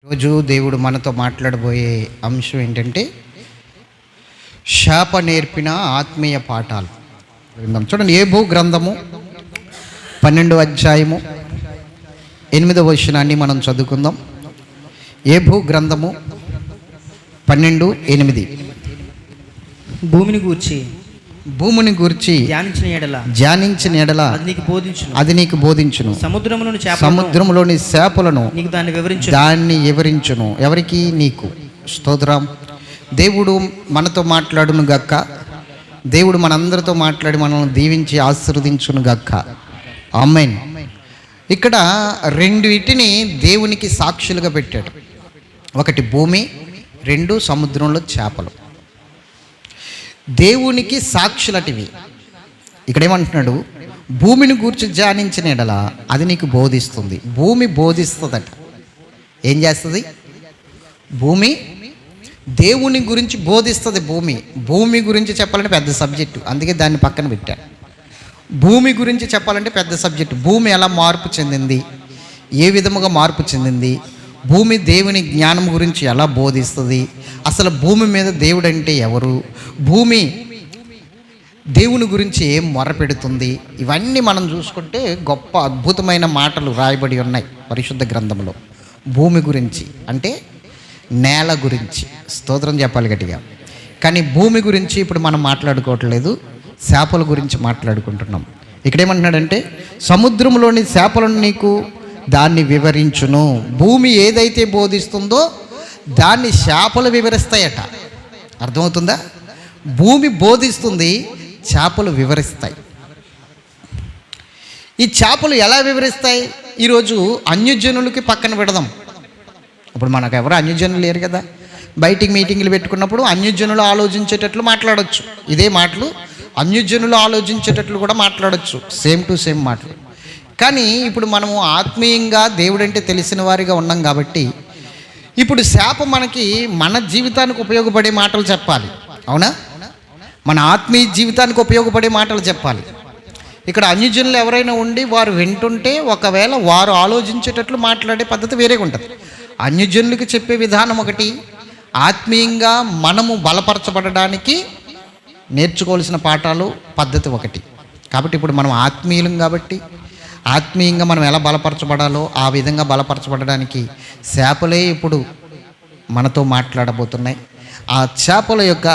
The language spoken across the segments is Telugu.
రోజు దేవుడు మనతో మాట్లాడబోయే అంశం ఏంటంటే శాప నేర్పిన ఆత్మీయ పాఠాలు విందాం. చూడండి, యోబు గ్రంథము 12వ అధ్యాయము 8వ వచనాన్ని మనం చదువుకుందాం. యోబు గ్రంథము 12:8. భూమిని గూర్చి ధ్యానించిన ఎడల అది నీకు బోధించును, సముద్రములోని చేపలను దాన్ని వివరించును. ఎవరికి? నీకు. స్తోత్రం. దేవుడు మనతో మాట్లాడును గక్క. దేవుడు మనందరితో మాట్లాడి మనల్ని దీవించి ఆశీర్వదించును గక్క. ఆమేన్. ఇక్కడ రెండిటిని దేవునికి సాక్షులుగా పెట్టాడు. ఒకటి భూమి, రెండు సముద్రంలో చేపలు. దేవునికి సాక్షులటివి. ఇక్కడ ఏమంటున్నాడు? భూమిని గూర్చి ధ్యానించిన ఎడల అది నీకు బోధిస్తుంది. భూమి బోధిస్తుందట. ఏం చేస్తుంది? భూమి దేవుని గురించి బోధిస్తుంది. భూమి గురించి చెప్పాలంటే పెద్ద సబ్జెక్టు, అందుకే దాన్ని పక్కన పెట్టాను. భూమి గురించి చెప్పాలంటే పెద్ద సబ్జెక్టు. భూమి ఎలా మార్పు చెందింది, ఏ విధముగా మార్పు చెందింది, భూమి దేవుని జ్ఞానం గురించి ఎలా బోధిస్తుంది, అసలు భూమి మీద దేవుడు అంటే ఎవరు, భూమి దేవుని గురించి ఏం మొరపెడుతుంది, ఇవన్నీ మనం చూసుకుంటే గొప్ప అద్భుతమైన మాటలు రాయబడి ఉన్నాయి పరిశుద్ధ గ్రంథంలో. భూమి గురించి అంటే నేల గురించి. స్తోత్రం చెప్పాలి గట్టిగా. కానీ భూమి గురించి ఇప్పుడు మనం మాట్లాడుకోవట్లేదు, చేపల గురించి మాట్లాడుకుంటున్నాం. ఇక్కడేమంటున్నాడంటే సముద్రంలోని చేపలను నీకు దాన్ని వివరించును. భూమి ఏదైతే బోధిస్తుందో దాన్ని చేపలు వివరిస్తాయట. అర్థమవుతుందా? భూమి బోధిస్తుంది, చేపలు వివరిస్తాయి. ఈ చేపలు ఎలా వివరిస్తాయి? ఈరోజు అన్యజనులకి పక్కన పెడదాం. ఇప్పుడు మనకు ఎవరు అన్యజనులు లేరు కదా. బయటికి మీటింగ్లు పెట్టుకున్నప్పుడు అన్యజనులు ఆలోచించేటట్లు మాట్లాడవచ్చు. ఇదే మాటలు అన్యజనులు ఆలోచించేటట్లు కూడా మాట్లాడవచ్చు. సేమ్ టు సేమ్ మాటలు. కానీ ఇప్పుడు మనము ఆత్మీయంగా దేవుడంటే తెలిసిన వారిగా ఉన్నాం కాబట్టి ఇప్పుడు శాప మనకి మన జీవితానికి ఉపయోగపడే మాటలు చెప్పాలి. అవునా? మన ఆత్మీయ జీవితానికి ఉపయోగపడే మాటలు చెప్పాలి. ఇక్కడ అన్యజనులు ఎవరైనా ఉండి వారు వింటుంటే ఒకవేళ వారు ఆలోచించేటట్లు మాట్లాడే పద్ధతి వేరేగా ఉంటుంది. అన్యజనులకి చెప్పే విధానం ఒకటి, ఆత్మీయంగా మనము బలపరచబడడానికి నేర్చుకోవాల్సిన పాఠాలు పద్ధతి ఒకటి. కాబట్టి ఇప్పుడు మనం ఆత్మీయులం కాబట్టి ఆత్మీయంగా మనం ఎలా బలపరచబడాలో ఆ విధంగా బలపరచబడడానికి చేపలే ఇప్పుడు మనతో మాట్లాడబోతున్నాయి. ఆ చేపల యొక్క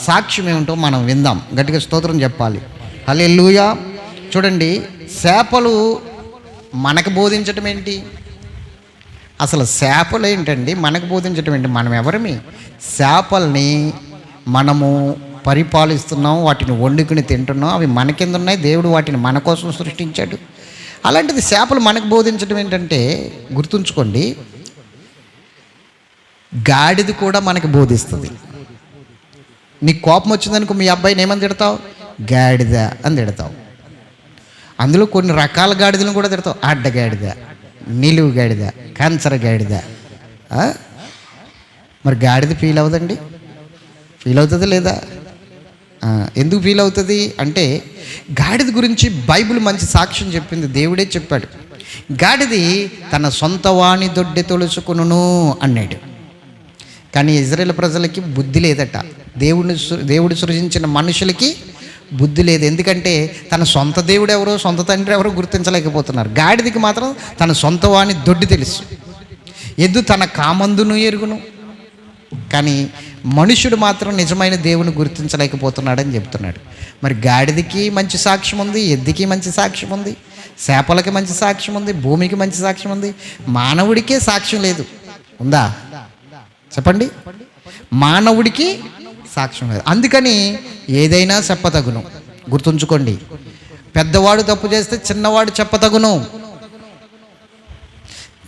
సాక్ష్యం ఏమిటో మనం విందాం. గట్టిగా స్తోత్రం చెప్పాలి. హల్లెలూయా. చూడండి, చేపలు మనకు బోధించటం ఏంటి? అసలు చేపలు ఏంటండి మనకు బోధించటం ఏంటి? మనం ఎవరిమి? చేపల్ని మనము పరిపాలిస్తున్నాం, వాటిని వండుకుని తింటున్నాం. అవి మన కింద ఉన్నాయి. దేవుడు వాటిని మన కోసం సృష్టించాడు. అలాంటిది చేపలు మనకు బోధించడం ఏంటంటే, గుర్తుంచుకోండి, గాడిద కూడా మనకు బోధిస్తుంది. నీకు కోపం వచ్చిందనుకో, మీ అబ్బాయిని ఏమని తిడతావు? గాడిద అని తిడతావు. అందులో కొన్ని రకాల గాడిదలను కూడా తిడతావు. అడ్డగాడిద, నిలువు గాడిద, కంచర గాడిద. మరి గాడిద ఫీల్ అవ్వదండి? ఫీల్ అవుతుంది లేదా? ఎందుకు ఫీల్ అవుతుంది అంటే, గాడిద గురించి బైబిల్ మంచి సాక్ష్యం చెప్పింది. దేవుడే చెప్పాడు, గాడిది తన సొంత వాణి దొడ్డి తొలుచుకును అన్నాడు. కానీ ఇజ్రాయేల్ ప్రజలకి బుద్ధి లేదట. దేవుడు సృజించిన మనుషులకి బుద్ధి లేదు. ఎందుకంటే తన సొంత దేవుడు ఎవరో, సొంత తండ్రి ఎవరో గుర్తించలేకపోతున్నారు. గాడిదకి మాత్రం తన సొంత వాణి దొడ్డి తెలుసు. ఎద్దు తన కామందును ఎరుగును. కానీ మనుషుడు మాత్రం నిజమైన దేవుని గుర్తించలేకపోతున్నాడని చెప్తున్నాడు. మరి గాడిదకి మంచి సాక్ష్యం ఉంది, ఎద్దుకి మంచి సాక్ష్యం ఉంది, చేపలకి మంచి సాక్ష్యం ఉంది, భూమికి మంచి సాక్ష్యం ఉంది. మానవుడికే సాక్ష్యం లేదు. ఉందా? చెప్పండి. మానవుడికి సాక్ష్యం లేదు. అందుకని ఏదైనా చెప్పతగును. గుర్తుంచుకోండి, పెద్దవాడు తప్పు చేస్తే చిన్నవాడు చెప్పతగును.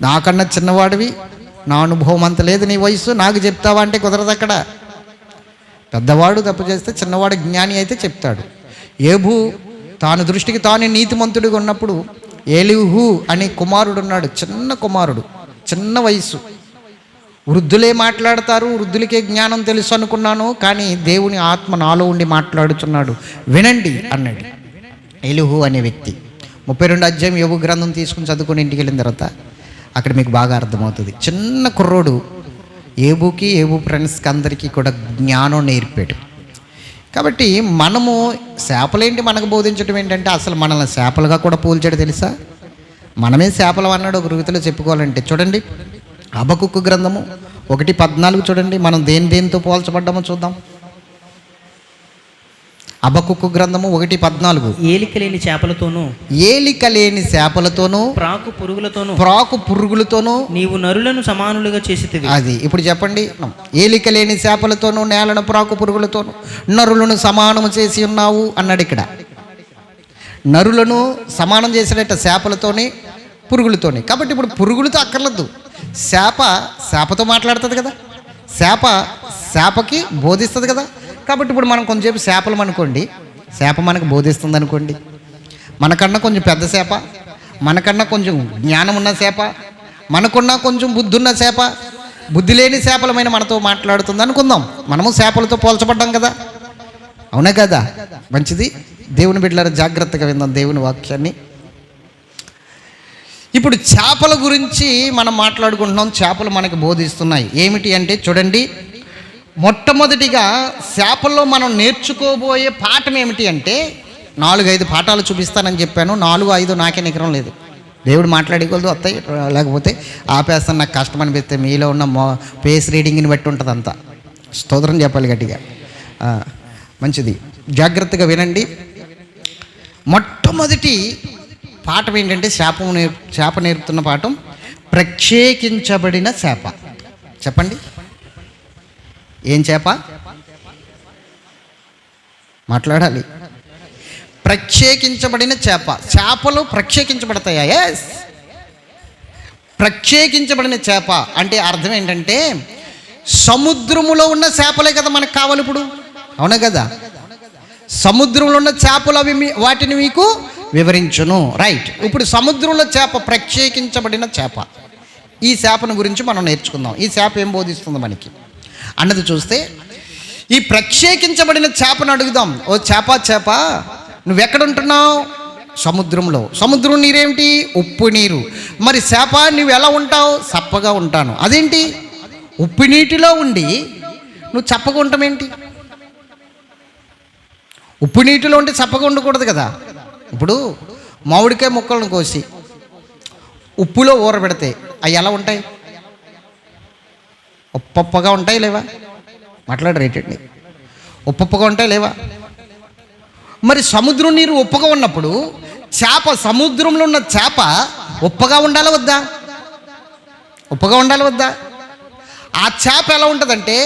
నాకన్నా చిన్నవాడివి, నా అనుభవం అంత లేదు, నీ వయసు, నాకు చెప్తావా అంటే కుదరదు. అక్కడ పెద్దవాడు తప్పు చేస్తే చిన్నవాడు జ్ఞాని అయితే చెప్తాడు. యోబు తాను దృష్టికి తాను నీతిమంతుడిగా ఉన్నప్పుడు ఎలీహు అనే కుమారుడు ఉన్నాడు. చిన్న కుమారుడు, చిన్న వయసు. వృద్ధులే మాట్లాడతారు, వృద్ధులకే జ్ఞానం తెలుసు అనుకున్నాను, కానీ దేవుని ఆత్మ నాలో ఉండి మాట్లాడుతున్నాడు, వినండి అన్నాడు ఎలీహు అనే వ్యక్తి. 32వ అధ్యాయం యోబు గ్రంథం తీసుకుని చదువుకుని ఇంటికి వెళ్ళిన తర్వాత అక్కడ మీకు బాగా అర్థమవుతుంది. చిన్న కుర్రోడు ఏబు ఫ్రెండ్స్కి అందరికీ కూడా జ్ఞానం నేర్పాడు. కాబట్టి మనము చేపలేంటి మనకు బోధించడం ఏంటంటే అసలు మనల్ని చేపలుగా కూడా పోల్చాడు తెలుసా. మనమే చేపలు అన్నాడు ఒక రీతిలో చెప్పుకోవాలంటే. చూడండి హబక్కూకు గ్రంథము 1:14 చూడండి. మనం దేనితో పోల్చబడ్డామో చూద్దాం. హబక్కూకు గ్రంథము 1:14. ఏలిక లేని చేపలతోనూ ప్రాకు పురుగులతోనూ నీవు నరులను సమానులుగా చేసితివి. అది ఇప్పుడు చెప్పండి. ఏలిక లేని చేపలతోనూ నేలను ప్రాకు పురుగులతోనూ నరులను సమానము చేసి ఉన్నావు అన్నాడు ఇక్కడ. నరులను సమానం చేసేట చేపలతోని పురుగులతోని. కాబట్టి ఇప్పుడు పురుగులతో అక్కర్లేదు. చేపతో మాట్లాడుతుంది కదా, చేపకి బోధిస్తుంది కదా. కాబట్టి ఇప్పుడు మనం కొంచెంసేపు చేపలం అనుకోండి, చేప మనకు బోధిస్తుంది అనుకోండి. మనకన్నా కొంచెం పెద్ద చేప, మనకన్నా కొంచెం జ్ఞానం ఉన్న చేప, మనకున్నా కొంచెం బుద్ధి ఉన్న చేప, బుద్ధి లేని చేపలమైన మనతో మాట్లాడుతుంది అనుకుందాం. మనము చేపలతో పోల్చబడ్డాం కదా, అవునా కదా. మంచిది. దేవుని బిడ్డలారా జాగ్రత్తగా విందాం దేవుని వాక్యాన్ని. ఇప్పుడు చేపల గురించి మనం మాట్లాడుకుంటున్నాం. చేపలు మనకు బోధిస్తున్నాయి ఏమిటి అంటే చూడండి, మొట్టమొదటిగా చేపల్లో మనం నేర్చుకోబోయే పాఠం ఏమిటి అంటే 4-5 పాఠాలు చూపిస్తానని చెప్పాను. 4-5 నాకే నికరం లేదు. దేవుడు మాట్లాడేకొలదు వస్తాయి, లేకపోతే ఆపేస్తాను. నాకు కష్టం అనిపిస్తే మీలో ఉన్న ఫేస్ రీడింగ్ని బట్టి ఉంటుంది అంతా. స్తోత్రం చెప్పాలి గట్టిగా. మంచిది, జాగ్రత్తగా వినండి. మొట్టమొదటి పాఠం ఏంటంటే చేప నేర్పుతున్న పాఠం ప్రత్యేకించబడిన చేప. చెప్పండి, ఏం చేప మాట్లాడాలి? ప్రత్యేకించబడిన చేప. చేపలు ప్రత్యేకించబడతాయా? ఎస్, ప్రత్యేకించబడిన చేప అంటే అర్థం ఏంటంటే సముద్రములో ఉన్న చేపలే కదా మనకు కావాలి ఇప్పుడు, అవునా కదా. సముద్రంలో ఉన్న చేపలు అవి వాటిని మీకు వివరించును. రైట్. ఇప్పుడు సముద్రంలో చేప ప్రత్యేకించబడిన చేప, ఈ చేపను గురించి మనం నేర్చుకుందాం. ఈ చేప ఏం బోధిస్తుంది మనకి అన్నది చూస్తే, ఈ ప్రత్యేకించబడిన చేపను అడుగుదాం. ఓ చేప నువ్వెక్కడుంటున్నావు? సముద్రంలో. సముద్రం నీరేమిటి? ఉప్పు నీరు. మరి చేప నువ్వు ఎలా ఉంటావు? చప్పగా ఉంటాను. అదేంటి? ఉప్పు నీటిలో ఉండి నువ్వు చప్పగా ఉంటామేంటి? ఉప్పు నీటిలో ఉంటే చప్పగా ఉండకూడదు కదా. ఇప్పుడు మామిడికాయ ముక్కలను కోసి ఉప్పులో ఊరబెడితే అవి ఎలా ఉంటాయి? ఉప్పగా ఉంటాయి లేవా? మాట్లాడరేటండి. ఉప్పగా ఉంటాయి లేవా? మరి సముద్రం నీరు ఉప్పగా ఉన్నప్పుడు చేప, సముద్రంలో ఉన్న చేప ఉప్పగా ఉండాలా వద్దా? ఉప్పగా ఉండాలి వద్దా? ఆ చేప ఎలా ఉంటుందంటే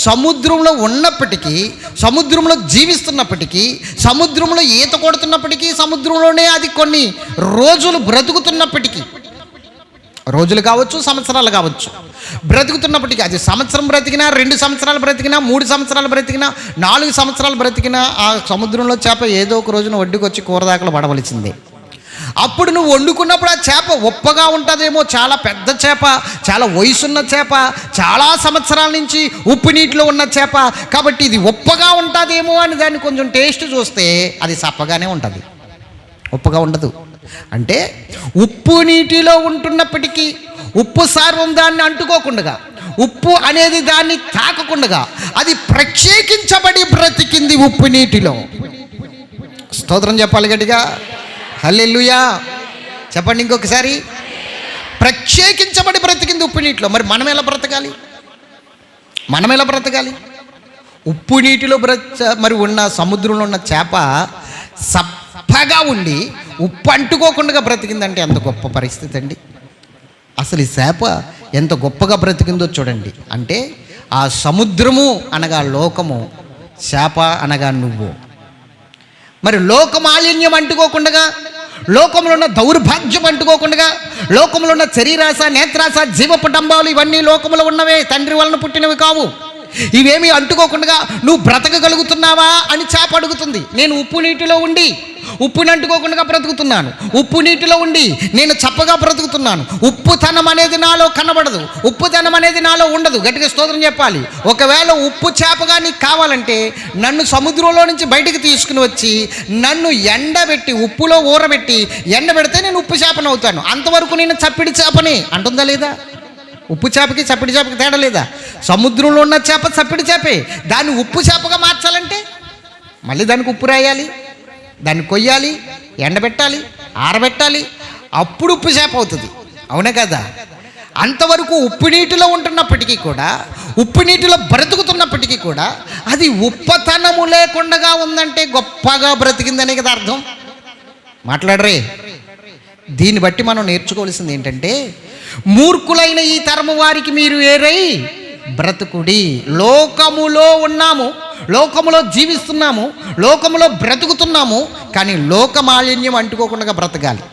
సముద్రంలో ఉన్నప్పటికీ, సముద్రంలో జీవిస్తున్నప్పటికీ, సముద్రంలో ఈత కొడుతున్నప్పటికీ, సముద్రంలోనే అది కొన్ని రోజులు బ్రతుకుతున్నప్పటికీ, రోజులు కావచ్చు, సంవత్సరాలు కావచ్చు, బ్రతుకుతున్నప్పటికీ, అది సంవత్సరం బ్రతికినా, 2 సంవత్సరాలు బ్రతికినా, 3 సంవత్సరాలు బ్రతికినా, 4 సంవత్సరాలు బ్రతికినా, ఆ సముద్రంలో చేప ఏదో ఒక రోజున ఒడ్డుకొచ్చి కూరదాకలు పడవలసిందే. అప్పుడు నువ్వు వండుకున్నప్పుడు ఆ చేప ఉప్పగా ఉంటుందేమో, చాలా పెద్ద చేప, చాలా వయసున్న చేప, చాలా సంవత్సరాల నుంచి ఉప్పు నీటిలో ఉన్న చేప, కాబట్టి ఇది ఉప్పగా ఉంటుందేమో అని దాన్ని కొంచెం టేస్ట్ చూస్తే అది చప్పగానే ఉంటుంది, ఉప్పగా ఉండదు. అంటే ఉప్పు నీటిలో ఉంటున్నప్పటికీ ఉప్పు సారం దాన్ని అంటుకోకుండా, ఉప్పు అనేది దాన్ని తాకకుండా అది ప్రత్యేకించబడి బ్రతికింది ఉప్పు నీటిలో. స్తోత్రం చెప్పాలి గట్టిగా. హల్లెలూయా చెప్పండి ఇంకొకసారి. ప్రత్యేకించబడి బ్రతికింది ఉప్పు నీటిలో. మరి మనం ఎలా బ్రతకాలి? ఉప్పు నీటిలో మరి ఉన్న సముద్రంలో ఉన్న చేప చప్పగా ఉండి ఉప్పు అంటుకోకుండా బ్రతికిందంటే ఎంత గొప్ప పరిస్థితి అండి. అసలు ఈ చేప ఎంత గొప్పగా బ్రతికిందో చూడండి. అంటే ఆ సముద్రము అనగా లోకము, చేప అనగా నువ్వు. మరి లోకమాలిన్యం అంటుకోకుండా, లోకంలో ఉన్న దౌర్భాగ్యం అంటుకోకుండా, లోకంలో ఉన్న శరీరాశ, నేత్రాశ, జీవపటంబాలు ఇవన్నీ లోకంలో ఉన్నవే, తండ్రి వలన పుట్టినవి కావు. ఇవేమీ అంటుకోకుండా నువ్వు బ్రతకగలుగుతున్నావా అని చేప అడుగుతుంది. నేను ఉప్పు నీటిలో ఉండి ఉప్పుని అంటుకోకుండా బ్రతుకుతున్నాను, ఉప్పు నీటిలో ఉండి నేను చప్పగా బ్రతుకుతున్నాను, ఉప్పుతనం అనేది నాలో కనబడదు, ఉప్పుతనం అనేది నాలో ఉండదు. గట్టిగా స్తోత్రం చెప్పాలి. ఒకవేళ ఉప్పు చేపగా నీకు కావాలంటే నన్ను సముద్రంలో నుంచి బయటికి తీసుకుని వచ్చి నన్ను ఎండబెట్టి ఉప్పులో ఊరబెట్టి ఎండబెడితే నేను ఉప్పు చేపను అవుతాను. అంతవరకు నేను చప్పిడి చేపని అంటుందా లేదా? ఉప్పు చేపకి చప్పిడి చేపకి తేడా లేదా? సముద్రంలో ఉన్న చేప చప్పిడి చేపే. దాన్ని ఉప్పు చేపగా మార్చాలంటే మళ్ళీ దానికి ఉప్పు రాయాలి, దాన్ని కొయ్యాలి, ఎండబెట్టాలి, ఆరబెట్టాలి, అప్పుడు ఉప్పు చేప అవుతుంది. అవునా కదా? అంతవరకు ఉప్పు నీటిలో ఉంటున్నప్పటికీ కూడా, ఉప్పు నీటిలో బ్రతుకుతున్నప్పటికీ కూడా అది ఉప్పతనము లేకుండా ఉందంటే గొప్పగా బ్రతికిందనే కదా అర్థం. మాట్లాడరే. దీన్ని బట్టి మనం నేర్చుకోవాల్సింది ఏంటంటే, మూర్ఖులైన ఈ తరము వారికి మీరు ఏరై బ్రతుకుడి. లోకములో ఉన్నాము, లోకములో జీవిస్తున్నాము, లోకములో బ్రతుకుతున్నాము, కానీ లోక మాలిన్యం అంటుకోకుండా బ్రతకాలి.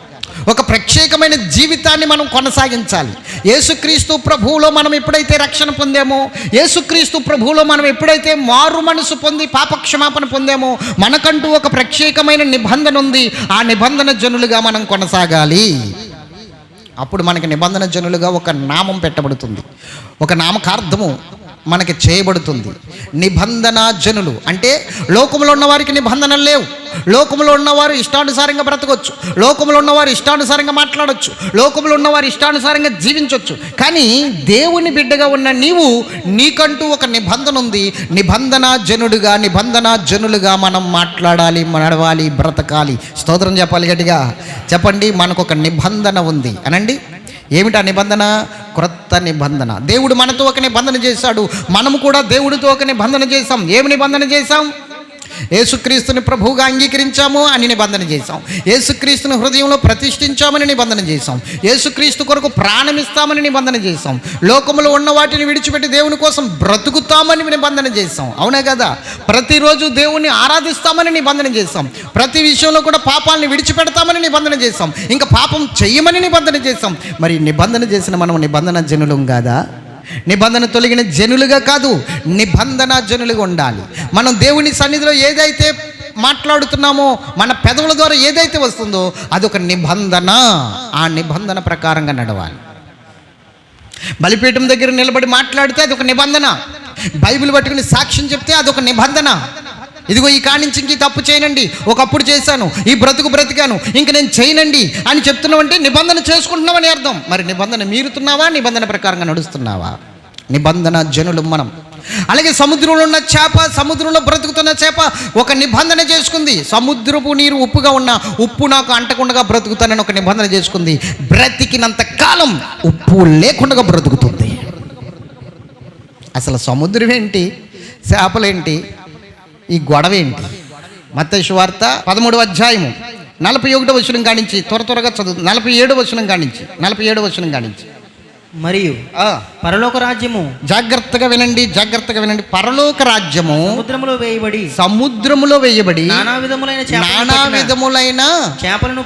ఒక ప్రత్యేకమైన జీవితాన్ని మనం కొనసాగించాలి. యేసుక్రీస్తు ప్రభువులో మనం ఎప్పుడైతే రక్షణ పొందామో, యేసుక్రీస్తు ప్రభువులో మనం ఎప్పుడైతే మారు మనసు పొంది పాపక్షమాపణ పొందామో, మనకంటూ ఒక ప్రత్యేకమైన నిబంధన ఉంది. ఆ నిబంధన జనులుగా మనం కొనసాగాలి. అప్పుడు మనకి నిబంధన జనులుగా ఒక నామం పెట్టబడుతుంది, ఒక నామకార్థము మనకి చేయబడుతుంది. నిబంధన జనులు అంటే లోకంలో ఉన్న వారికి నిబంధనలు లేవు. లోకంలో ఉన్నవారు ఇష్టానుసారంగా బ్రతకొచ్చు, లోకంలో ఉన్నవారు ఇష్టానుసారంగా మాట్లాడవచ్చు, లోకంలో ఉన్నవారు ఇష్టానుసారంగా జీవించవచ్చు. కానీ దేవుని బిడ్డగా ఉన్న నీవు, నీకంటూ ఒక నిబంధన ఉంది. నిబంధన జనుడుగా, నిబంధన జనులుగా మనం మాట్లాడాలి, నడవాలి, బ్రతకాలి. స్తోత్రం చెప్పాలి గట్టిగా చెప్పండి. మనకు ఒక నిబంధన ఉంది అనండి. ఏమిటా నిబంధన? క్రొత్త నిబంధన. దేవుడు మనతో ఒక నిబంధన చేశాడు, మనము కూడా దేవుడితో ఒక నిబంధన చేశాం. ఏమి నిబంధన చేశాం? యేసుక్రీస్తుని ప్రభువుగా అంగీకరించాము అని నిబంధన చేశాం, యేసుక్రీస్తుని హృదయంలో ప్రతిష్ఠించామని నిబంధన చేశాం, యేసుక్రీస్తు కొరకు ప్రాణమిస్తామని నిబంధన చేశాం, లోకంలో ఉన్న వాటిని విడిచిపెట్టి దేవుని కోసం బ్రతుకుతామని నిబంధన చేశాం. అవునా కదా? ప్రతిరోజు దేవుణ్ణి ఆరాధిస్తామని నిబంధన చేశాం, ప్రతి విషయంలో కూడా పాపాలని విడిచిపెడతామని నిబంధన చేశాం, ఇంకా పాపం చెయ్యమని నిబంధన చేశాం. మరి నిబంధన చేసిన మనం నిబంధన జనులం కాదా? నిబంధన తొలగిన జనులుగా కాదు, నిబంధన జనులుగా ఉండాలి. మనం దేవుని సన్నిధిలో ఏదైతే మాట్లాడుతున్నామో, మన పెదవుల ద్వారా ఏదైతే వస్తుందో అదొక నిబంధన. ఆ నిబంధన ప్రకారంగా నడవాలి. బలిపీఠం దగ్గర నిలబడి మాట్లాడితే అదొక నిబంధన. బైబిల్ పట్టుకుని సాక్ష్యం చెప్తే అదొక నిబంధన. ఇదిగో ఈ కాడి నుంచి ఇంక తప్పు చేయనండి, ఒకప్పుడు చేశాను, ఈ బ్రతికాను, ఇంక నేను చేయనండి అని చెప్తున్నావంటే నిబంధన చేసుకుంటున్నావని అర్థం. మరి నిబంధన మీరుతున్నావా? నిబంధన ప్రకారంగా నడుస్తున్నావా? నిబంధన జనులు మనం. అలాగే సముద్రంలో ఉన్న చేప, సముద్రంలో బ్రతుకుతున్న చేప ఒక నిబంధన చేసుకుంది. సముద్రపు నీరు ఉప్పుగా ఉన్న ఉప్పు నాకు అంటకుండా బ్రతుకుతానని ఒక నిబంధన చేసుకుంది. బ్రతికినంత కాలం ఉప్పు లేకుండా బ్రతుకుతుంది. అసలు సముద్రం ఏంటి, చేపలేంటి, ఈ గొడవ ఏంటి? మత్తయి సువార్త 13వ అధ్యాయము 41వ వచనం కానించి త్వరగా చదువు. 47వ వచనం కానించి మరియు పరలోక రాజ్యము, జాగ్రత్తగా వినండి, పరలోక రాజ్యము సముద్రములో వేయబడి నానా విధములైన చేపలను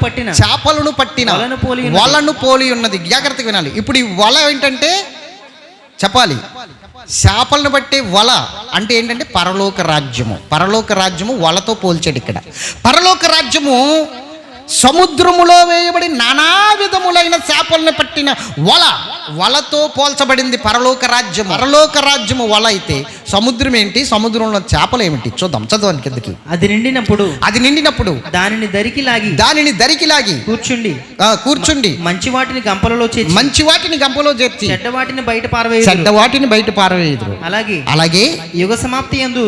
పట్టిన వలను పోలి ఉన్నది. జాగ్రత్తగా వినాలి. ఇప్పుడు ఈ వల ఏంటంటే చెప్పాలి. చేపలను బట్టి వల అంటే ఏంటంటే పరలోక రాజ్యము వలతో పోల్చాడు. ఇక్కడ పరలోక రాజ్యము సముద్రములో వేయబడి నానా విధములైన చేపలను పట్టిన వలతో పోల్చబడింది. పరలోక రాజ్యము వల అయితే సముద్రం ఏంటి, సముద్రంలో చేపలు ఏమిటి? చూద్దాం, చదవండి కిందకి. అది నిండినప్పుడు దానిని దరికి లాగి కూర్చుండి మంచి వాటిని గంపలో చేర్చి చెడ్డ వాటిని బయట పారవేయుదురు. అలాగే యుగ సమాప్తి యందు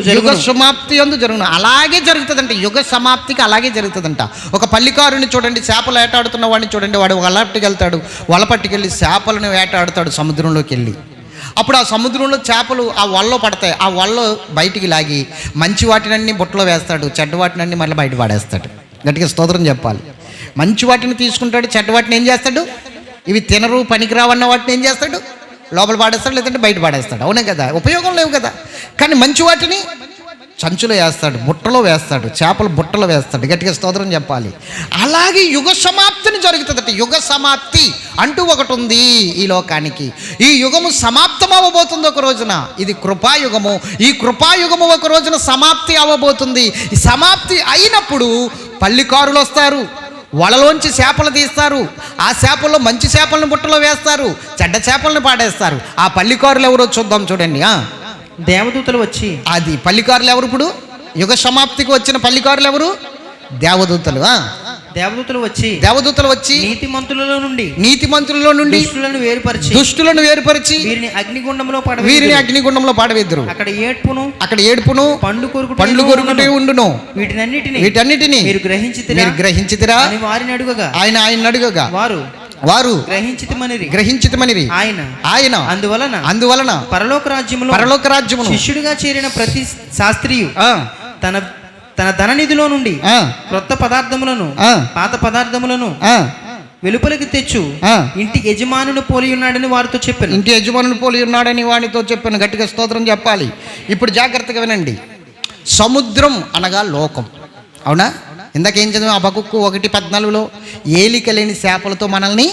జరుగును. అలాగే జరుగుతుందంట. యుగ సమాప్తికి అలాగే జరుగుతుందంట. ఒక పల్లికారుని చూడండి, చేపలు వేటాడుతున్న వాడిని చూడండి, వాడు వలపట్టుకు వెళ్తాడు, వలపట్టుకెళ్ళి చేపలను వేటాడుతాడు సముద్రంలోకి వెళ్ళి. అప్పుడు ఆ సముద్రంలో చేపలు ఆ వలలో పడతాయి. ఆ వలలో బయటికి లాగి మంచి వాటినన్నీ బుట్టలో వేస్తాడు, చెడ్డ వాటినన్నీ మళ్ళీ బయట పాడేస్తాడు. గట్టిగా స్తోత్రం చెప్పాలి. మంచి వాటిని తీసుకుంటాడు, చెడ్డ వాటిని ఏం చేస్తాడు? ఇవి తినరు, పనికిరావన్న వాటిని ఏం చేస్తాడు? లోపల పాడేస్తాడు, లేదంటే బయట పాడేస్తాడు. అవునే కదా? ఉపయోగం లేవు కదా. కానీ మంచి వాటిని సంచులో వేస్తాడు, బుట్టలో వేస్తాడు, చేపలు బుట్టలో వేస్తాడు. గట్టిగా స్తోత్రం చెప్పాలి. అలాగే యుగ సమాప్తిని జరుగుతుందట. యుగ సమాప్తి అంటూ ఒకటి ఉంది ఈ లోకానికి. ఈ యుగము సమాప్తం అవ్వబోతుంది ఒక రోజున. ఇది కృపాయుగము. ఈ కృపాయుగము ఒక రోజున సమాప్తి అవ్వబోతుంది. ఈ సమాప్తి అయినప్పుడు పల్లికారులు వస్తారు, వలలోంచి చేపలు తీస్తారు. ఆ చేపల్లో మంచి చేపలను బుట్టలో వేస్తారు, చెడ్డ చేపలను పాడేస్తారు. ఆ పల్లికారులు ఎవరో చూద్దాం చూడండి. దేవదూతలు వచ్చి, అది పల్లికారులు ఎవరు? ఇప్పుడు యుగ సమాప్తికి వచ్చిన పల్లికారులు ఎవరు? దేవదూతలు. దేవదూతలు వచ్చి నీతిమంతులలో నుండి దుష్టులను వేరుపరిచి వీరిని అగ్నిగుండంలో పాడవేద్దురు. అక్కడ ఏడ్పును పండ్లు కొరుకుటే ఉండును. వీటన్నిటిని మీరు గ్రహించితిరా అని ఆయన అడుగగా వారు గ్రహించితమనిరి. ఆయన అందువలన పరలోక రాజ్యమును శిష్యుడిగా చేరిన ప్రతి శాస్త్రియు తన ధననిధిలో నుండి క్రొత్త పదార్థములను పాత పదార్థములను వెలుపలికి తెచ్చు ఇంటి యజమానుని పోలి ఉన్నాడని వారితో చెప్పాను. ఇంటి యజమానుని పోలి ఉన్నాడని వాడితో చెప్పాను. గట్టిగా స్తోత్రం చెప్పాలి. ఇప్పుడు జాగ్రత్తగా వినండి. సముద్రం అనగా లోకం. అవునా? ఇందాకేం చదివాం? హబక్కూకు 1:14 ఏలిక లేని చేపలతో మనల్ని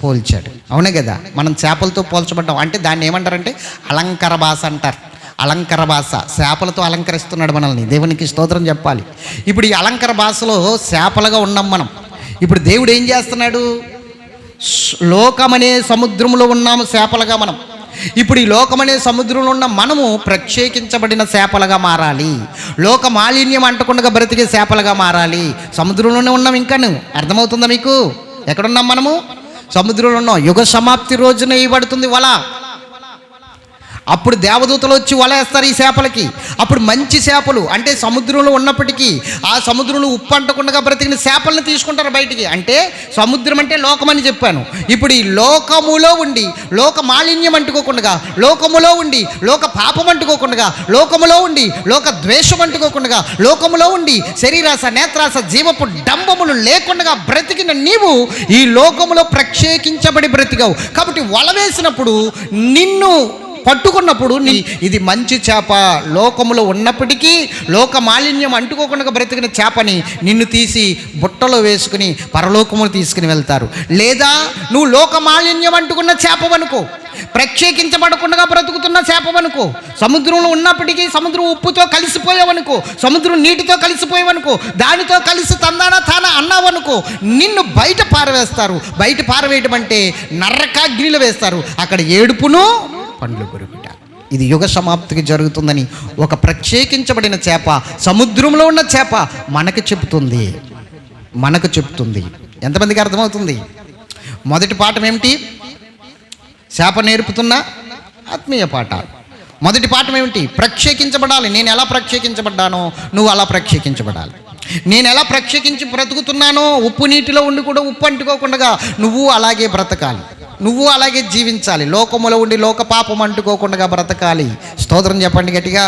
పోల్చాడు. అవునే కదా? మనం చేపలతో పోల్చబడ్డాం. అంటే దాన్ని ఏమంటారంటే అలంకార భాష అంటారు. అలంకార భాష, చేపలతో అలంకరిస్తున్నాడు మనల్ని. దేవునికి స్తోత్రం చెప్పాలి. ఇప్పుడు ఈ అలంకార భాషలో చేపలుగా ఉన్నాం మనం. ఇప్పుడు దేవుడు ఏం చేస్తున్నాడు? లోకమనే సముద్రంలో ఉన్నాము చేపలుగా మనం. ఇప్పుడు ఈ లోకమనే సముద్రంలో ఉన్న మనము ప్రత్యేకించబడిన చేపలుగా మారాలి. లోక మాలిన్యం అంటకుండా బ్రతికే చేపలుగా మారాలి. సముద్రంలోనే ఉన్నాం. ఇంకా అర్థమవుతుందా మీకు? ఎక్కడున్నాం మనము? సముద్రంలో ఉన్నాం. యుగ సమాప్తి రోజున ఇవ్వబడుతుంది వల. అప్పుడు దేవదూతలు వచ్చి వల వేస్తారు ఈ చేపలకి. అప్పుడు మంచి చేపలు అంటే సముద్రంలో ఉన్నప్పటికీ ఆ సముద్రంలో ఉప్పు అంటకుండా బ్రతికిన చేపలను తీసుకుంటారు బయటికి. అంటే సముద్రం అంటే లోకమని చెప్పాను. ఇప్పుడు ఈ లోకములో ఉండి లోక మాలిన్యం అంటుకోకుండా, లోకములో ఉండి లోక పాపం అంటుకోకుండా, లోకములో ఉండి లోక ద్వేషం అంటుకోకుండా, లోకములో ఉండి శరీరాస నేత్రాస జీవపు డంబములు లేకుండా బ్రతికిన నీవు ఈ లోకములో ప్రత్యేకించబడి బ్రతికావు. కాబట్టి వల వేసినప్పుడు నిన్ను పట్టుకున్నప్పుడు ఇది మంచి చేప, లోకములో ఉన్నప్పటికీ లోక మాలిన్యం అంటుకోకుండా బ్రతికిన చేపని నిన్ను తీసి బుట్టలో వేసుకుని పరలోకములు తీసుకుని వెళ్తారు. లేదా నువ్వు లోక మాలిన్యం అంటుకున్న చేపవనుకో, ప్రత్యేకించబడకుండా బ్రతుకుతున్న చేపవనుకో, సముద్రంలో ఉన్నప్పటికీ సముద్రం ఉప్పుతో కలిసిపోయావనుకో, సముద్రం నీటితో కలిసిపోయావనుకో, దానితో కలిసి తాన అన్నావనుకో, నిన్ను బయట పారవేస్తారు. బయట పారవేయటం అంటే నరకాగ్నిలో వేస్తారు. అక్కడ ఏడుపును పండ్లు కొరుకుట. ఇది యుగ సమాప్తికి జరుగుతుందని ఒక ప్రత్యేకించబడిన చేప, సముద్రంలో ఉన్న చేప మనకు చెప్తుంది. ఎంతమందికి అర్థమవుతుంది? మొదటి పాఠం ఏమిటి? చేప నేర్పుతున్న ఆత్మీయ పాఠాలు. మొదటి పాఠం ఏమిటి? ప్రత్యేకించబడాలి. నేను ఎలా ప్రత్యేకించబడ్డానో నువ్వు అలా ప్రత్యేకించబడాలి. నేను ఎలా ప్రత్యేకించి బ్రతుకుతున్నానో, ఉప్పు నీటిలో ఉండి కూడా ఉప్పు అంటుకోకుండా నువ్వు అలాగే బ్రతకాలి. నువ్వు అలాగే జీవించాలి. లోకములో ఉండి లోక పాపం అంటుకోకుండా బ్రతకాలి. స్తోత్రం చెప్పండి గట్టిగా.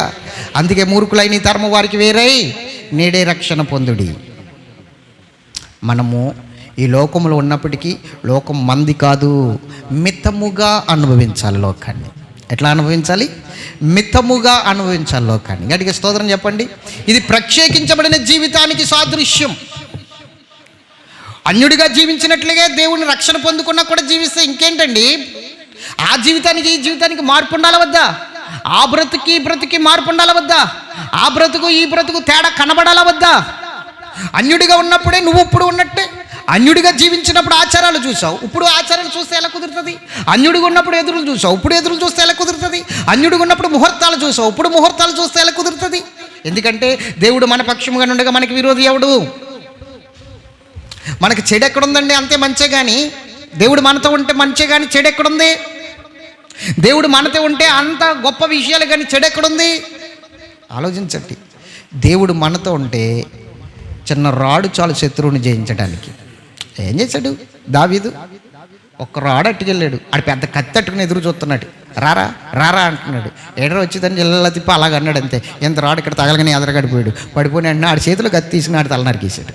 అందుకే మూర్ఖులైన తరము వారికి వేరై నేడే రక్షణ పొందుడి. మనము ఈ లోకములో ఉన్నప్పటికీ లోకం మంది కాదు, మితముగా అనుభవించాలి లోకాన్ని. ఎట్లా అనుభవించాలి? మితముగా అనుభవించాలి లోకాన్ని. గట్టిగా స్తోత్రం చెప్పండి. ఇది ప్రత్యేకించబడిన జీవితానికి సాదృశ్యం. అన్యుడిగా జీవించినట్లుగా దేవుని రక్షణ పొందుకున్నా కూడా జీవిస్తే ఇంకేంటండి? ఆ జీవితానికి ఈ జీవితానికి మార్పు ఉండాలి వద్దా? ఆ బ్రతుకి మార్పు ఉండాలి వద్దా? ఆ బ్రతుకు ఈ బ్రతుకు తేడా కనబడాలా వద్దా? అన్యుడిగా ఉన్నప్పుడే నువ్వు ఇప్పుడు ఉన్నట్టే. అన్యుడిగా జీవించినప్పుడు ఆచారాలు చూసావు, ఇప్పుడు ఆచారాలు చూస్తే ఎలా కుదురుతుంది? అన్యుడిగా ఉన్నప్పుడు ఎదురులు చూసావు, ఇప్పుడు ఎదురులు చూస్తే ఎలా కుదురుతుంది? అన్యుడిగా ఉన్నప్పుడు ముహూర్తాలు చూసావు, ఇప్పుడు ముహూర్తాలు చూస్తే ఎలా కుదురుతుంది? ఎందుకంటే దేవుడు మన పక్షముగా ఉండగా మనకి విరోధి ఎవడు? మనకి చెడు ఎక్కడుందండి? అంతే మంచే. కానీ దేవుడు మనతో ఉంటే మంచే, కానీ చెడు ఎక్కడుంది? దేవుడు మనతో ఉంటే అంత గొప్ప విషయాలు, కానీ చెడు ఎక్కడుంది? ఆలోచించండి. దేవుడు మనతో ఉంటే చిన్న రాడు చాలు శత్రువుని జయించడానికి. ఏం చేశాడు దావీదు? ఒక్క రాడు అట్టుకెళ్ళాడు. ఆడు పెద్ద కత్తి అట్టుకుని ఎదురు చూస్తున్నాడు. రారా అంటున్నాడు. ఏడరా వచ్చిందని జిల్లా తిప్పి అలాగ అన్నాడు. అంతే. ఎంత రాడు ఇక్కడ తగలగానే ఎదరగడిపోయాడు. పడిపోయిన వెంటనే ఆడి చేతిలో కత్తి తీసుకుని ఆడు తల నరికేశాడు.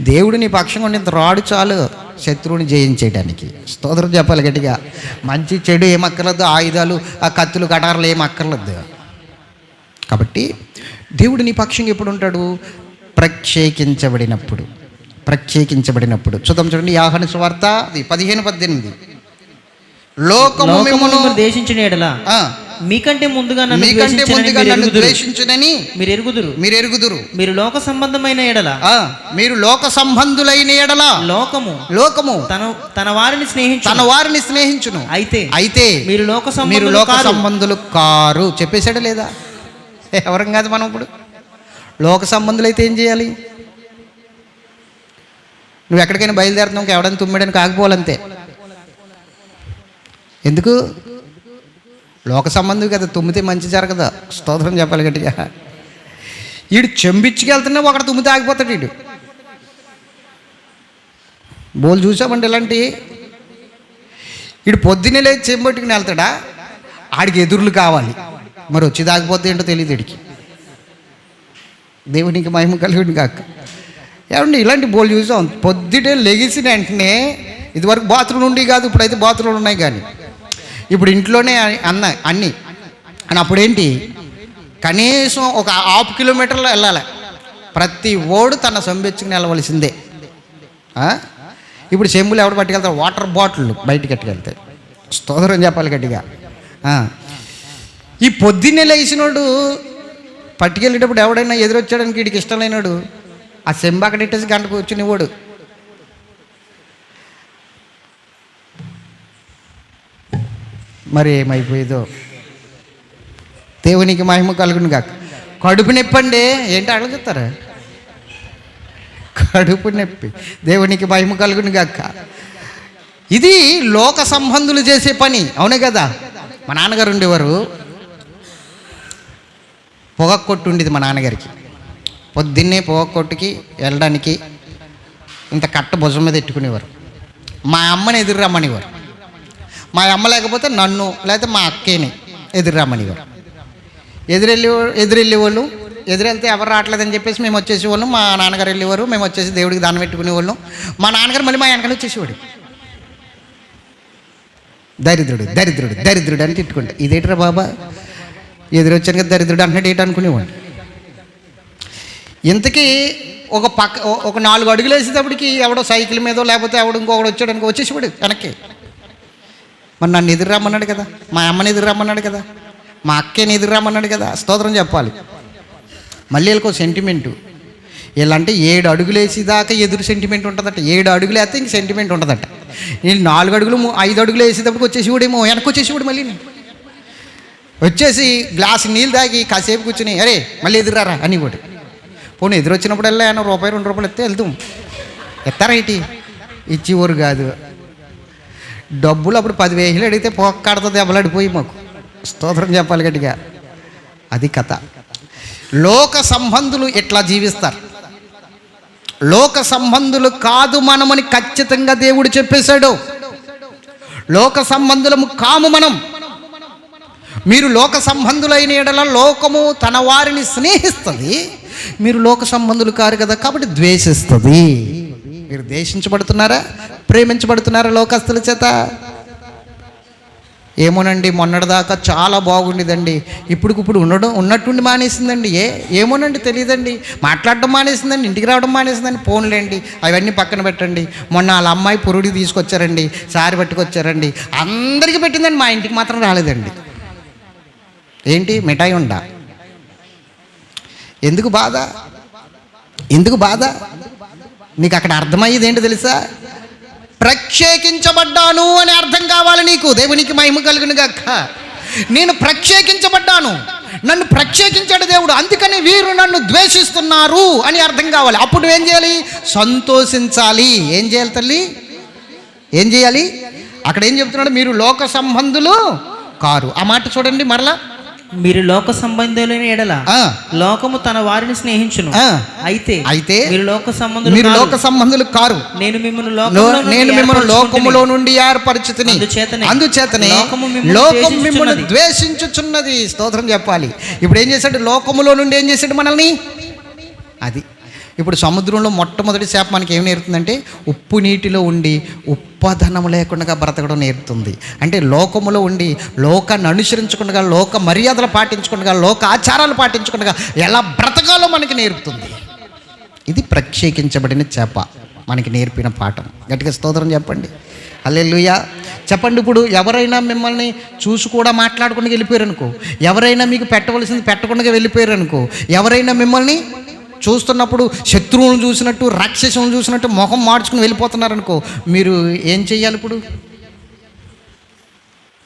దేవుడు నీ పక్షంగా ఉండి ఇంత రాడు చాలు శత్రువుని జయించేయడానికి. స్తోత్రం చెప్పాలి గట్టిగా. మంచి చెడు ఏమక్కర్లేదు, ఆయుధాలు ఆ కత్తులు కటారులు ఏమక్కర్లేదు. కాబట్టి దేవుడు నీ పక్షంగా ఎప్పుడు ఉంటాడు? ప్రత్యేకించబడినప్పుడు. చూద్దాం చూడండి, యోహాను సువార్త 15:18. లోకము మిమ్మును ద్వేషించిన ఎడల మీకంటే ముందుగా నన్ను ద్వేషించునని మీరు ఎరుగుదురు. మీరు లోక సంబంధమైన ఎడల మీరు లోక సంబంధులైన ఎడల లోకము తన వారిని స్నేహించును. అయితే మీరు లోక సంబంధులు కారు. చెప్పేశాడా లేదా? ఎవరం కాదు మనం. ఇప్పుడు లోక సంబంధులు అయితే ఏం చేయాలి? నువ్వు ఎక్కడికైనా బయలుదేరుతున్నావు, ఎవడని తుమ్మిడని కాకపోవాలంతే. ఎందుకు? లోక సంబంధం కదా, తుమ్మితే మంచి జరగదా? స్తోత్రం చెప్పాలి గట్టిగా. వీడు చెంబిచ్చుకెళ్తున్నా ఒకటి తుమ్మితే ఆగిపోతాడు. వీడు బోలు చూసామండి ఇలాంటి. వీడు పొద్దున్నే లేచి చెంబట్టుకుని వెళ్తాడా? ఆడికి ఎదురులు కావాలి, మరి వచ్చి దాగిపోతే ఏంటో తెలియదు వీడికి. దేవునికి మహిమ కలిగి కాక. ఏమండి ఇలాంటి బోలు చూసాం. పొద్దుటే లెగిసిన వెంటనే, ఇదివరకు బాత్రూమ్ ఉండి కాదు, ఇప్పుడైతే బాత్రూమ్లు ఉన్నాయి. కానీ ఇప్పుడు ఇంట్లోనే అన్నీ అని. అప్పుడేంటి, కనీసం ఒక 1/2 కిలోమీటర్లో వెళ్ళాలి. ప్రతి ఓడు తన సంబెచ్చుకుని వెళ్ళవలసిందే. ఇప్పుడు చెంబులు ఎవడు పట్టుకెళ్తారు? వాటర్ బాటిల్ బయటికి కట్టుకెళ్తాయి. స్తోత్రం చెప్పాలి గట్టిగా. ఈ పొద్దున్నే లేచినోడు పట్టుకెళ్ళేటప్పుడు ఎవడైనా ఎదురొచ్చాడానికి వీడికి ఇష్టం లేనాడు ఆ చెంబు అక్కడ ఇట్టేసి గంట కూర్చునేవాడు. మరి ఏమైపోయేదో. దేవునికి మహిమ కలుగును గాక. కడుపు నొప్పి అండి, ఏంటి అట్లా చెప్తారా? కడుపు నొప్పి. దేవునికి మహిమ కలుగును గాక. ఇది లోక సంబంధులు చేసే పని, అవునే కదా? మా నాన్నగారు ఉండేవారు, పొగ కొట్టు ఉండేది మా నాన్నగారికి. పొద్దున్నే పొగ కొట్టుకి వెళ్ళడానికి ఇంత కట్ట భుజం మీద ఎట్టుకునేవారు. మా అమ్మని ఎదురు రమ్మనివారు. మా అమ్మ లేకపోతే నన్ను, లేకపోతే మా అక్కేని ఎదురు రమ్మనివారు. ఎదురెళ్ళేవాళ్ళు. ఎదురెళ్తే ఎవరు రావట్లేదని చెప్పేసి మేము వచ్చేసేవాళ్ళం. మా నాన్నగారు వెళ్ళేవారు, మేము వచ్చేసి దేవుడికి దానం పెట్టుకునేవాళ్ళం. మా నాన్నగారు మళ్ళీ మా వెనకాల వచ్చేసేవాడు. దరిద్రుడు అని తిట్టుకుంటా. ఇదేంట్రా బాబా, ఎదురొచ్చాను కదా దరిద్రుడు అంటున్నాడు ఏంటి అనుకునేవాడు. ఇంతకీ ఒక 4 అడుగులు వేసేటప్పటికి ఎవడో సైకిల్ మీదో లేకపోతే ఎవడు ఇంకొకడు వచ్చాడనుకో వచ్చేసేవాడు వెనక్కి. మరి నన్ను ఎదురు రమ్మన్నాడు కదా, మా అమ్మని ఎదురు రమ్మన్నాడు కదా, మా అక్కని ఎదురు రమ్మన్నాడు కదా. స్తోత్రం చెప్పాలి. మళ్ళీ వీళ్ళకో సెంటిమెంటు. వీళ్ళంటే 7 అడుగులు వేసేదాకా ఎదురు సెంటిమెంట్ ఉంటుందట. 7 అడుగులు వేస్తే ఇంక సెంటిమెంట్ ఉంటుందట. వీళ్ళు 4 అడుగులు 5 అడుగులు వేసేటప్పటికి వచ్చేసేవాడేమో, వెనక్కి వచ్చేసేవాడు. మళ్ళీ వచ్చేసి గ్లాసు నీళ్ళు తాగి కాసేపు కూర్చుని అరే మళ్ళీ ఎదురారా అని కూడా. పోనీ ఎదురు వచ్చినప్పుడల్లా ఏమన్నా రూపాయి 2 రూపాయలు ఎత్తే వెళ్తాం. ఎత్తారా ఏంటి? ఇచ్చేవారు కాదు. డబ్బులు అప్పుడు 10,000 అడిగితే పోక్కడుతుంది, దెబ్బలాడిపోయి మాకు. స్తోత్రం చెప్పాలి గట్టిగా. అది కథ. లోక సంబంధులు ఎట్లా జీవిస్తారు? లోక సంబంధులు కాదు మనమని ఖచ్చితంగా దేవుడు చెప్పేశాడు. లోక సంబంధులము కాము మనం. మీరు లోక సంబంధులైన ఎడల లోకము తన వారిని స్నేహిస్తుంది. మీరు లోక సంబంధులు కారు కదా, కాబట్టి ద్వేషిస్తుంది. మీరు ద్వేషించబడుతున్నారా, ప్రేమించబడుతున్నారా లోకస్తుల చేత? ఏమోనండి, మొన్నటిదాకా చాలా బాగుండేదండి, ఇప్పుడు ఉన్నట్టుండి మానేసిందండి. ఏమోనండి తెలియదండి, మాట్లాడడం మానేసిందండి, ఇంటికి రావడం మానేసిందండి. ఫోన్లేండి, అవన్నీ పక్కన పెట్టండి. మొన్న వాళ్ళ అమ్మాయి పురుడికి తీసుకొచ్చారండి, సారి పట్టుకొచ్చారండి, అందరికీ పెట్టిందండి, మా ఇంటికి మాత్రం రాలేదండి. ఏంటి మిఠాయి ఉండా? ఎందుకు బాధ? నీకు అక్కడ అర్థమయ్యేది ఏంటి తెలుసా? ప్రత్యేకించబడ్డాను అని అర్థం కావాలి నీకు. దేవునికి మహిమ కలుగును గాక. నేను ప్రత్యేకించబడ్డాను, నన్ను ప్రత్యేకించాడు దేవుడు, అందుకని వీరు నన్ను ద్వేషిస్తున్నారు అని అర్థం కావాలి. అప్పుడు ఏం చేయాలి? సంతోషించాలి. ఏం చేయాలి తల్లి? ఏం చేయాలి? అక్కడ ఏం చెప్తున్నాడు? మీరు లోక సంబంధులు కారు. ఆ మాట చూడండి మరలా. మీరు లోక సంబంధులైన ఎడల లోకము తన వారిని స్నేహించును. అయితే మీరు లోక సంబంధులు కారు. నేను మిమ్మల్ని లోకములో నుండి ఏర్పరచుతిని, అందుచేతనే లోకం మిమ్మల్ని ద్వేషించుచున్నది. స్తోత్రం చెప్పాలి. ఇప్పుడు ఏం చేశాడు? లోకములో నుండి ఏం చేశాడు మనల్ని? అది ఇప్పుడు సముద్రంలో మొట్టమొదటి చేప మనకి ఏం నేర్పుతుందంటే ఉప్పు నీటిలో ఉండి ఉప్పదనం లేకుండా బ్రతకడం నేర్పుతుంది. అంటే లోకములో ఉండి లోకాన్ని అనుసరించకుండా, లోక మర్యాదలు పాటించకుండా, లోక ఆచారాలు పాటించకుండా ఎలా బ్రతకాలో మనకి నేర్పుతుంది. ఇది ప్రత్యేకించబడిన చేప మనకి నేర్పిన పాఠం. గట్టిగా స్తోత్రం చెప్పండి. హల్లెలూయా చెప్పండి. ఇప్పుడు ఎవరైనా మిమ్మల్ని చూసి కూడా మాట్లాడకుండా వెళ్ళిపోయారు అనుకో, ఎవరైనా మీకు పెట్టవలసింది పెట్టకుండా వెళ్ళిపోయారు అనుకో, ఎవరైనా మిమ్మల్ని చూస్తున్నప్పుడు శత్రువులను చూసినట్టు, రాక్షసులను చూసినట్టు ముఖం మార్చుకుని వెళ్ళిపోతున్నారనుకో, మీరు ఏం చెయ్యాలి? ఇప్పుడు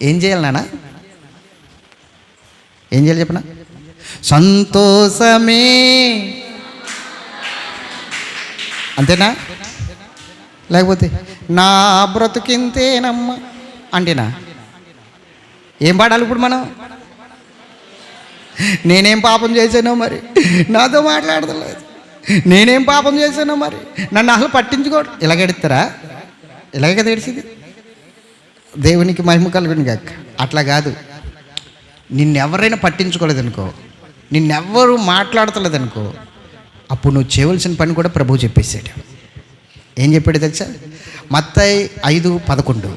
ఏం చేయాలి నాన్న? ఏం చేయాలి చెప్పనా? సంతోషమే, అంతేనా? లేకపోతే నా బ్రతుకింతేనమ్మ అంటేనా? ఏం పాడాలి ఇప్పుడు మనం? నేనేం పాపం చేశానో మరి నాతో మాట్లాడతలేదు, నేనేం పాపం చేశానో మరి నన్ను అసలు పట్టించుకోడు. ఇలాగెడతారా? ఇలాగే కదా ఏడిచింది. దేవునికి మహిమ కలుగును గాక. అట్లా కాదు. నిన్నెవరైనా పట్టించుకోలేదనుకో, నిన్నెవ్వరూ మాట్లాడతలేదనుకో, అప్పుడు నువ్వు చేయవలసిన పని కూడా ప్రభువు చెప్పేశాడు. ఏం చెప్పాడు తెలుసా? మత్తయి 5:11.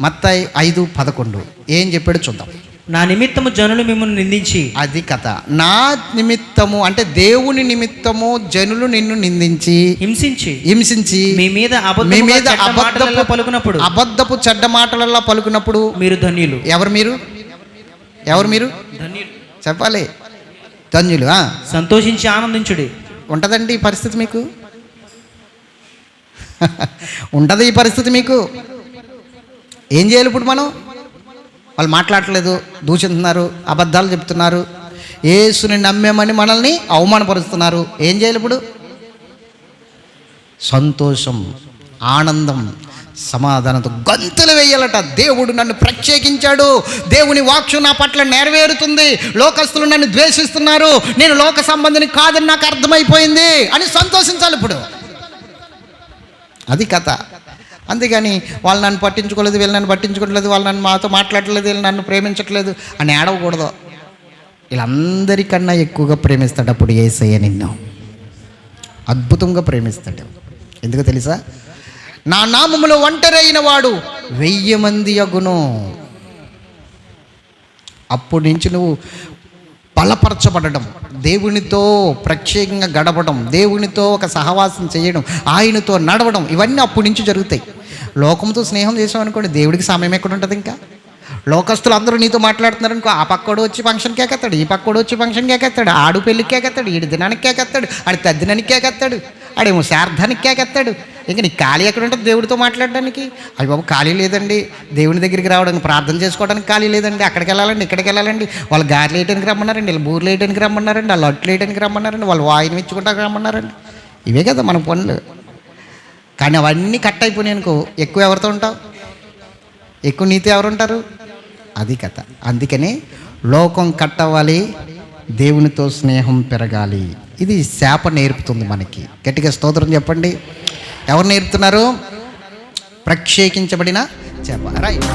మత్తయి 5:11 ఏం చెప్పాడు చూద్దాం. నా నిమిత్తము జనులు మిమ్మల్ని నిందించి, అది కథ. నా నిమిత్తము అంటే దేవుని నిమిత్తము జనులు నిన్ను నిందించి, హింసించి మీ మీద అబద్ధపు చెడ్డ మాటలలో పలుకున్నప్పుడు మీరు ధన్యులు. ఎవరు మీరు? ధన్యులు చెప్పాలి. ధన్యులు. సంతోషించి ఆనందించుడి. ఉంటుందండి ఈ పరిస్థితి మీకు? ఉంటుంది ఈ పరిస్థితి మీకు? ఏం చేయాలి ఇప్పుడు మనం? వాళ్ళు మాట్లాడట్లేదు, దూషిస్తున్నారు, అబద్ధాలు చెప్తున్నారు, యేసుని నమ్మేమని మనల్ని అవమానపరుస్తున్నారు. ఏం చేయాలి ఇప్పుడు? సంతోషం, ఆనందం, సమాధానంతో గంతులు వేయాలట. దేవుడు నన్ను ప్రత్యేకించాడు, దేవుని వాక్కు నా పట్ల నెరవేరుతుంది, లోకస్తులు నన్ను ద్వేషిస్తున్నారు, నేను లోక సంబంధిని కాదని నాకు అర్థమైపోయింది అని సంతోషించాలి ఇప్పుడు. అది కథ. అందుకని వాళ్ళు నన్ను పట్టించుకోలేదు, వీళ్ళు నన్ను పట్టించుకోవట్లేదు, వాళ్ళు నన్ను మాతో మాట్లాడట్లేదు, వీళ్ళు నన్ను ప్రేమించట్లేదు అని ఏడవకూడదు. వీళ్ళందరికన్నా ఎక్కువగా ప్రేమిస్తాడు అప్పుడు యేసయ్య నిన్ను. అద్భుతంగా ప్రేమిస్తాడు. ఎందుకో తెలుసా? నా నామములో ఒంటరి అయిన వాడు 1000 మంది అగును. అప్పటి నుంచి నువ్వు బలపరచబడడం, దేవునితో ప్రత్యేకంగా గడపడం, దేవునితో ఒక సహవాసం చేయడం, ఆయనతో నడవడం, ఇవన్నీ అప్పటి నుంచి జరుగుతాయి. లోకంతో స్నేహం చేసామనుకోండి, దేవుడికి సమయం ఎక్కడ ఉంటుంది? ఇంకా లోకస్తులు అందరూ నీతో మాట్లాడుతున్నారు అనుకో, ఆ పక్కోడు వచ్చి ఫంక్షన్కి ఎక్కేస్తాడు, ఈ పక్కోడు వచ్చి ఫంక్షన్కి ఎక్కేస్తాడు, ఆడు పెళ్ళికి ఎక్కేస్తాడు, ఈడు దినానికి ఎక్కేస్తాడు, ఆడి తద్దినానికి ఎక్కేస్తాడు, ఆడేమో శార్థానికి ఎక్కేస్తాడు. ఇంకా నీకు ఖాళీ ఎక్కడ ఉంటుంది దేవుడితో మాట్లాడడానికి? అయ్యి బాబు ఖాళీ లేదండి, దేవుని దగ్గరికి రావడానికి, ప్రార్థన చేసుకోవడానికి ఖాళీ లేదండి, అక్కడికి వెళ్ళాలండి, ఇక్కడికి వెళ్ళాలండి, వాళ్ళు గారెలు వేయడానికి రమ్మన్నారండి, వాళ్ళు బూర్లు వేయడానికి రమ్మన్నారండి, వాళ్ళు అట్లు వేయడానికి రమ్మన్నారండి, వాళ్ళు వాయిని మెచ్చుకుంటానికి రమ్మన్నారండి. ఇవే కదా మన పనులు. కానీ అవన్నీ కట్ అయిపోయినాయి అనుకో, ఎక్కువ ఎవరితో ఉంటావు? ఎక్కువ నీతో ఎవరు ఉంటారు? అది కథ. అందుకని లోకం కట్ అవ్వాలి, దేవునితో స్నేహం పెరగాలి. ఇది శాప నేర్పుతుంది మనకి. గట్టిగా స్తోత్రం చెప్పండి. ఎవరు నేర్పుతున్నారు? ప్రత్యేకించబడిన చేప. రైట్.